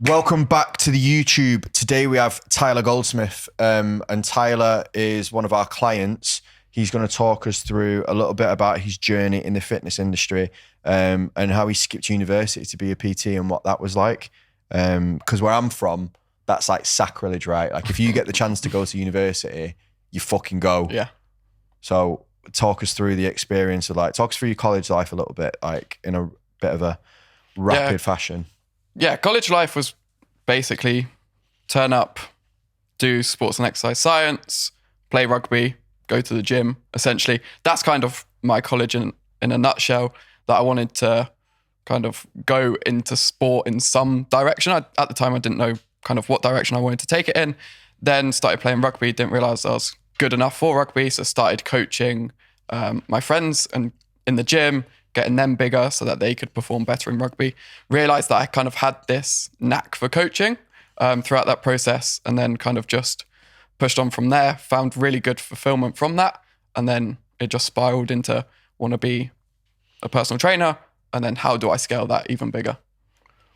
Welcome back to the YouTube. Today we have Tyler Goldsmith, and Tyler is one of our clients. He's going to talk us through a little bit about his journey in the fitness industry, and how he skipped university to be a PT and what that was like. Because where I'm from, that's like sacrilege, right? Like if you get the chance to go to university, you fucking go. Yeah. So talk us through the experience of talk us through your college life a little bit, like in a bit of a rapid fashion. Yeah, college life was basically turn up, do sports and exercise science, play rugby, go to the gym, essentially. That's kind of my college in a nutshell, that I wanted to kind of go into sport in some direction. At the time, I didn't know kind of what direction I wanted to take it in. Then started playing rugby, didn't realise I was good enough for rugby, so started coaching my friends and in the gym, getting them bigger so that they could perform better in rugby. Realised that I kind of had this knack for coaching throughout that process, and then kind of just pushed on from there, found really good fulfillment from that, and then it just spiraled into want to be a personal trainer, and then how do I scale that even bigger?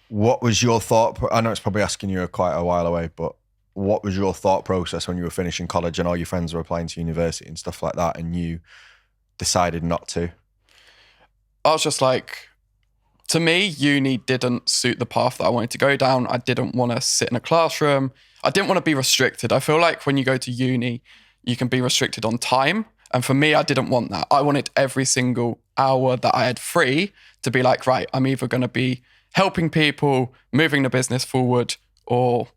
What was your thought? I know it's probably asking you quite a while away, but what was your thought process when you were finishing college and all your friends were applying to university and stuff like that, and you decided not to? I was just like, to me, uni didn't suit the path that I wanted to go down. I didn't want to sit in a classroom. I didn't want to be restricted. I feel like when you go to uni, you can be restricted on time. And for me, I didn't want that. I wanted every single hour that I had free to be like, right, I'm either going to be helping people, moving the business forward, or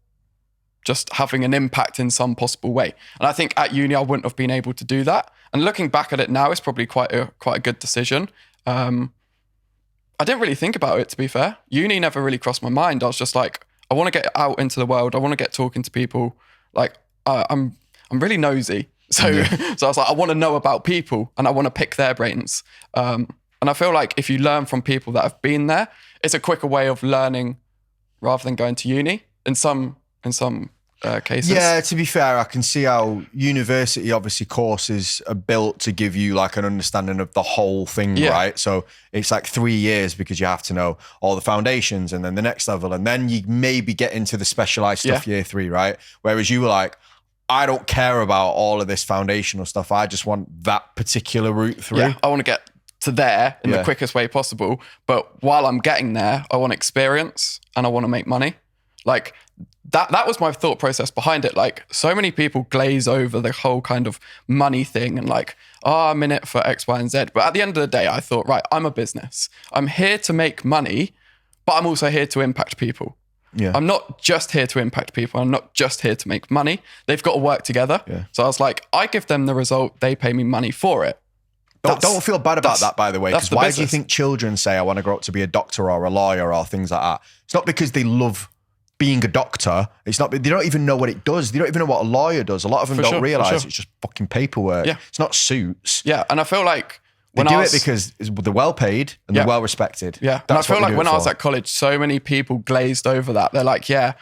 just having an impact in some possible way. And I think at uni, I wouldn't have been able to do that. And looking back at it now, it's probably quite a good decision. I didn't really think about it, to be fair. Uni never really crossed my mind. I was just like, I want to get out into the world. I want to get talking to people. Like, I'm really nosy. So I was like, I want to know about people and I want to pick their brains. And I feel like if you learn from people that have been there, it's a quicker way of learning rather than going to uni in some cases. Yeah, to be fair, I can see how university, obviously, courses are built to give you like an understanding of the whole thing, right? So it's like 3 years because you have to know all the foundations and then the next level. And then you maybe get into the specialized stuff year 3, right? Whereas you were like, I don't care about all of this foundational stuff. I just want that particular route through. Yeah, I want to get to there in the quickest way possible. But while I'm getting there, I want experience and I want to make money. Like, that was my thought process behind it. Like, so many people glaze over the whole kind of money thing and like, I'm in it for X, Y, and Z. But at the end of the day, I thought, right, I'm a business. I'm here to make money, but I'm also here to impact people. Yeah. I'm not just here to impact people. I'm not just here to make money. They've got to work together. Yeah. So I was like, I give them the result. They pay me money for it. Don't feel bad about that, by the way, because why do you think children say, I want to grow up to be a doctor or a lawyer or things like that? It's not because they love being a doctor. It's not, they don't even know what it does. They don't even know what a lawyer does. A lot of them don't realize it's just fucking paperwork. Yeah. It's not suits. Yeah. And I feel like they do it because they're well paid and they're well respected. Yeah. And I feel like when I was at college, so many people glazed over that. They're like, yeah,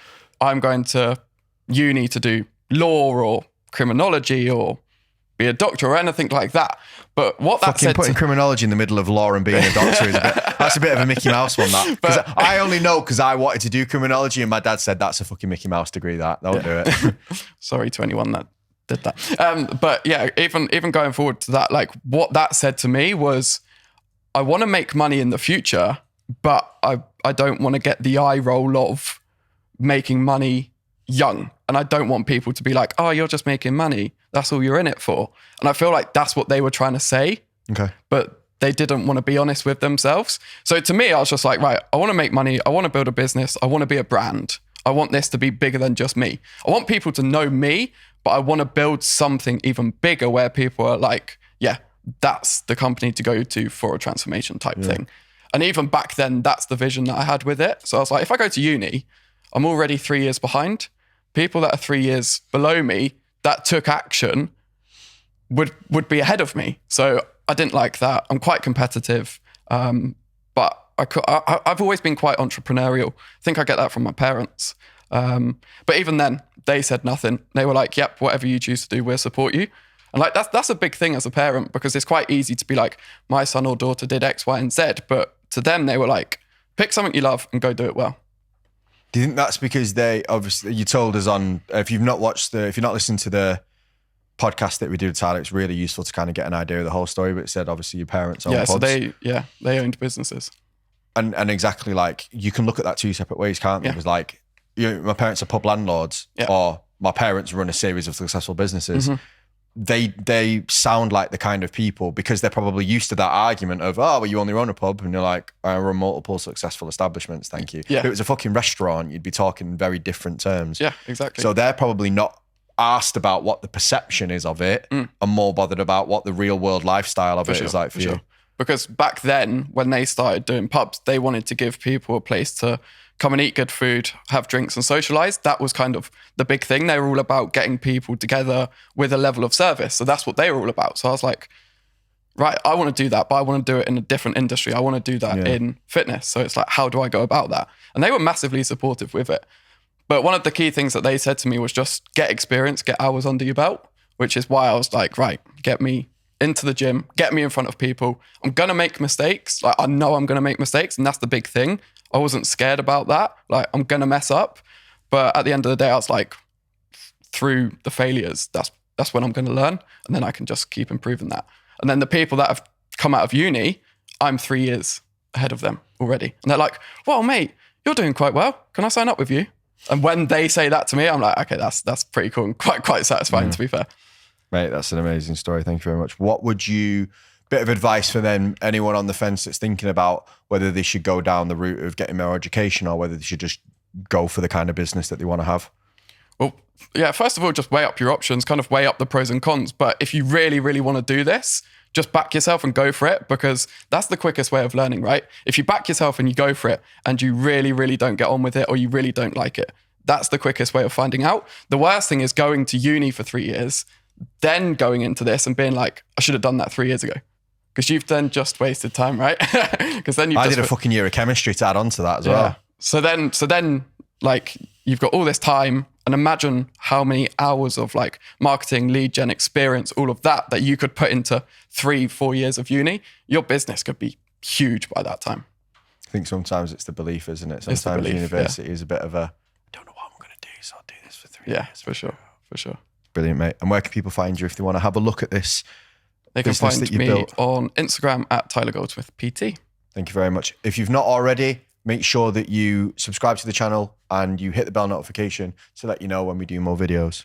I'm going to uni to do law or criminology or be a doctor or anything like that. But what that said, putting criminology in the middle of law and being a doctor is that's a bit of a Mickey Mouse one, that. But I only know because I wanted to do criminology and my dad said that's a fucking Mickey Mouse degree, that. Don't do it. Sorry to anyone that did that. But yeah, even going forward to that, like what that said to me was, I want to make money in the future, but I don't want to get the eye roll of making money young. And I don't want people to be like, oh, you're just making money. That's all you're in it for. And I feel like that's what they were trying to say. Okay. But they didn't want to be honest with themselves. So to me, I was just like, right, I want to make money. I want to build a business. I want to be a brand. I want this to be bigger than just me. I want people to know me, but I want to build something even bigger where people are like, yeah, that's the company to go to for a transformation type thing. And even back then, that's the vision that I had with it. So I was like, if I go to uni, I'm already 3 years behind. People that are 3 years below me that took action would be ahead of me. So I didn't like that. I'm quite competitive, but I've always been quite entrepreneurial. I think I get that from my parents. But even then, they said nothing. They were like, yep, whatever you choose to do, we'll support you. And like that's a big thing as a parent, because it's quite easy to be like, my son or daughter did X, Y, and Z. But to them, they were like, pick something you love and go do it well. Do you think that's because they obviously, you told us on, if you're not listening to the podcast that we did with Tyler, it's really useful to kind of get an idea of the whole story, but it said obviously your parents own pubs. So they owned businesses. And exactly, like, you can look at that two separate ways, can't you? It was like, my parents are pub landlords, or my parents run a series of successful businesses. They sound like the kind of people, because they're probably used to that argument of, oh, well, you only run a pub, and you're like, I run multiple successful establishments, thank you. Yeah. If it was a fucking restaurant, you'd be talking very different terms. Yeah, exactly. So they're probably not asked about what the perception is of it, and more bothered about what the real world lifestyle of it is like for you. Because back then, when they started doing pubs, they wanted to give people a place to come and eat good food, have drinks and socialize. That was kind of the big thing. They were all about getting people together with a level of service. So that's what they were all about. So I was like, right, I want to do that, but I want to do it in a different industry. I want to do that in fitness. So it's like, how do I go about that? And they were massively supportive with it. But one of the key things that they said to me was just get experience, get hours under your belt, which is why I was like, right, get me into the gym, get me in front of people. I'm going to make mistakes. Like, I know I'm going to make mistakes, and that's the big thing. I wasn't scared about that. Like, I'm going to mess up. But at the end of the day, I was like, through the failures, that's when I'm going to learn. And then I can just keep improving that. And then the people that have come out of uni, I'm 3 years ahead of them already. And they're like, well, mate, you're doing quite well. Can I sign up with you? And when they say that to me, I'm like, okay, that's pretty cool and quite satisfying, to be fair. Mate, that's an amazing story. Thank you very much. What would you, bit of advice for then anyone on the fence that's thinking about whether they should go down the route of getting more education or whether they should just go for the kind of business that they want to have? Well, yeah, first of all, just weigh up your options, kind of weigh up the pros and cons. But if you really, really want to do this, just back yourself and go for it, because that's the quickest way of learning, right? If you back yourself and you go for it and you really, really don't get on with it, or you really don't like it, that's the quickest way of finding out. The worst thing is going to uni for 3 years, then going into this and being like, I should have done that 3 years ago. Because you've then just wasted time, right? Because then I did a fucking year of chemistry to add on to that as well. So then like, you've got all this time, and imagine how many hours of like marketing, lead gen experience, all of that you could put into 3-4 years of uni. Your business could be huge by that time. I think sometimes it's the belief, isn't it? Sometimes university is a bit of a, I don't know what I'm going to do, so I'll do this for 3 years. Yeah, for sure. Brilliant, mate. And where can people find you if they want to have a look at this? They can find me on Instagram at Tyler Goldsmith PT. Thank you very much. If you've not already, make sure that you subscribe to the channel and you hit the bell notification so that you know when we do more videos.